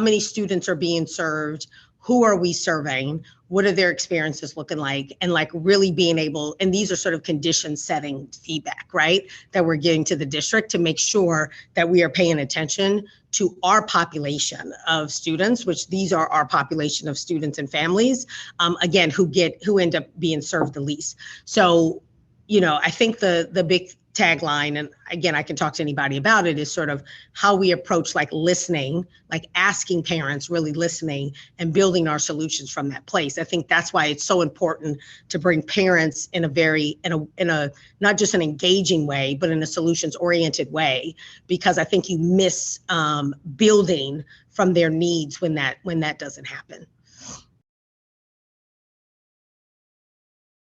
many students are being served, who are we serving, what are their experiences looking like, and like really being able, and these are sort of condition setting feedback, right? That we're getting to the district to make sure that we are paying attention to our population of students, which these are our population of students and families, again, who end up being served the least. So, I think the big tagline, and again, I can talk to anybody about it, is sort of how we approach like listening, like asking parents, really listening and building our solutions from that place. I think that's why it's so important to bring parents in a not just an engaging way, but in a solutions oriented way, because I think you miss building from their needs when that doesn't happen.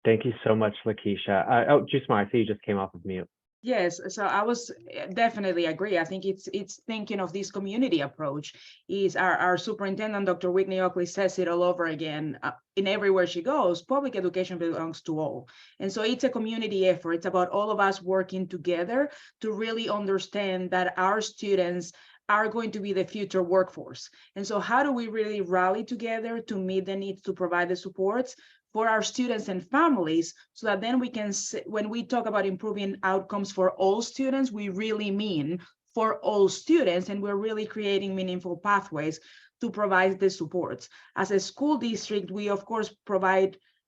Thank you so much, Lakeisha. Oh, Jusmar, I see you just came off of mute. Yes, so I was definitely agree. I think it's thinking of this community approach. Is our superintendent, Dr. Whitney Oakley, says it all over again. In everywhere she goes, public education belongs to all. And so it's a community effort. It's about all of us working together to really understand that our students are going to be the future workforce. And so how do we really rally together to meet the needs, to provide the supports for our students and families, so that then we can, when we talk about improving outcomes for all students, we really mean for all students, and we're really creating meaningful pathways to provide the supports. As a school district, we of course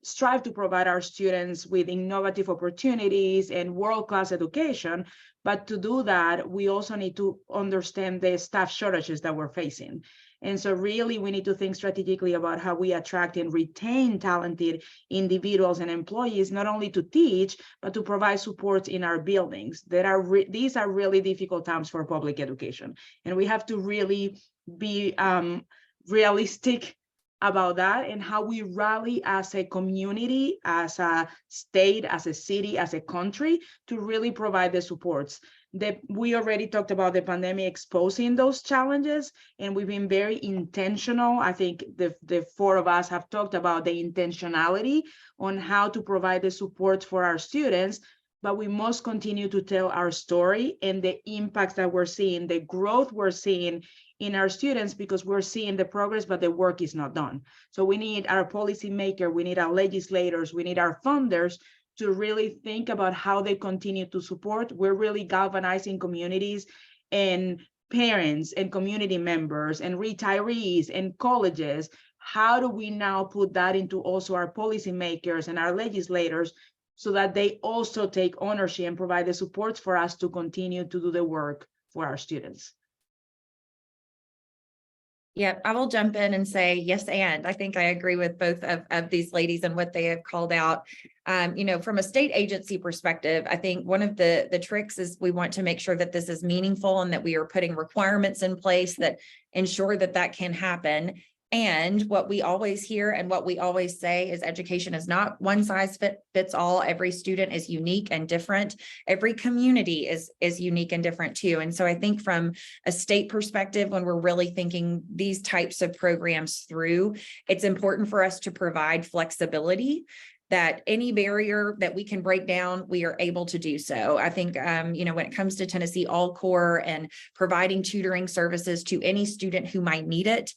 strive to provide our students with innovative opportunities and world-class education, but to do that, we also need to understand the staff shortages that we're facing. And so really we need to think strategically about how we attract and retain talented individuals and employees, not only to teach, but to provide support in our buildings. These are really difficult times for public education. And we have to really be realistic about that and how we rally as a community, as a state, as a city, as a country to really provide the supports. We already talked about the pandemic exposing those challenges, and we've been very intentional. I think the four of us have talked about the intentionality on how to provide the support for our students, but we must continue to tell our story and the impacts that we're seeing, the growth we're seeing in our students, because we're seeing the progress, but the work is not done. So we need our policymaker, we need our legislators, we need our funders to really think about how they continue to support. We're really galvanizing communities and parents and community members and retirees and colleges. How do we now put that into also our policymakers and our legislators so that they also take ownership and provide the supports for us to continue to do the work for our students? Yeah, I will jump in and say yes, and I think I agree with both of these ladies and what they have called out. From a state agency perspective, I think one of the tricks is we want to make sure that this is meaningful and that we are putting requirements in place that ensure that that can happen. And what we always hear and what we always say is education is not one size fits all. Every student is unique and different. Every community is unique and different too. And so I think from a state perspective, when we're really thinking these types of programs through, it's important for us to provide flexibility, that any barrier that we can break down, we are able to do so. I think, when it comes to Tennessee All-Core and providing tutoring services to any student who might need it,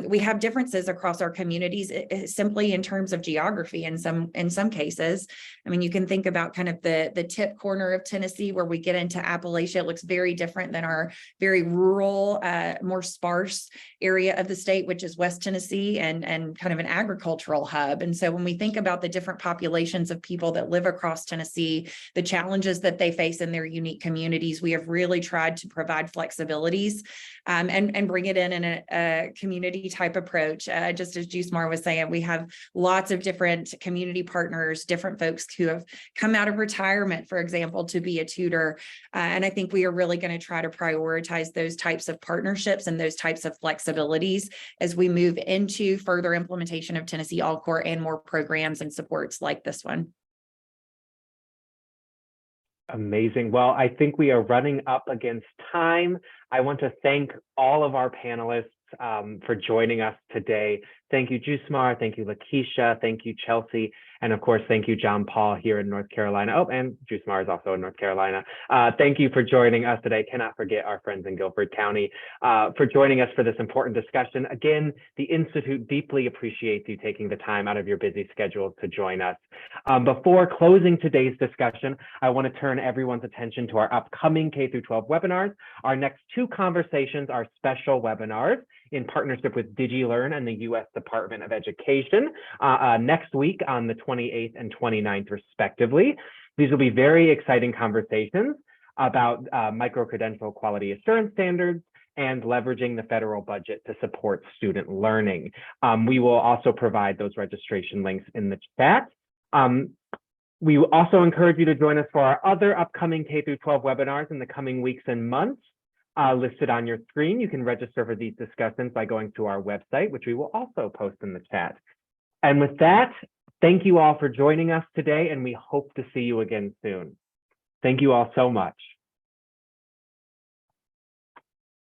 we have differences across our communities simply in terms of geography in some cases. I mean, you can think about kind of the tip corner of Tennessee where we get into Appalachia. It looks very different than our very rural, more sparse area of the state, which is West Tennessee and kind of an agricultural hub. And so when we think about the different populations of people that live across Tennessee, the challenges that they face in their unique communities, we have really tried to provide flexibilities and bring it in a community type approach. Just as Jusmar was saying, we have lots of different community partners, different folks who have come out of retirement, for example, to be a tutor. And I think we are really going to try to prioritize those types of partnerships and those types of flexibilities as we move into further implementation of Tennessee All-Core and more programs and supports like this one. Amazing. Well, I think we are running up against time. I want to thank all of our panelists for joining us today. Thank you, Jusmar. Thank you, Lakeisha. Thank you, Chelsea. And of course, thank you, John Paul here in North Carolina. Oh, and Jusmar is also in North Carolina. Thank you for joining us today. Cannot forget our friends in Guilford County for joining us for this important discussion. Again, the Institute deeply appreciates you taking the time out of your busy schedules to join us. Before closing today's discussion, I want to turn everyone's attention to our upcoming K-12 webinars. Our next two conversations are special webinars in partnership with DigiLearn and the U.S. Department of Education next week on the 28th and 29th, respectively. These will be very exciting conversations about micro-credential quality assurance standards and leveraging the federal budget to support student learning. We will also provide those registration links in the chat. We also encourage you to join us for our other upcoming K-12 webinars in the coming weeks and months. Listed on your screen. You can register for these discussions by going to our website, which we will also post in the chat. And with that, thank you all for joining us today, and we hope to see you again soon. Thank you all so much.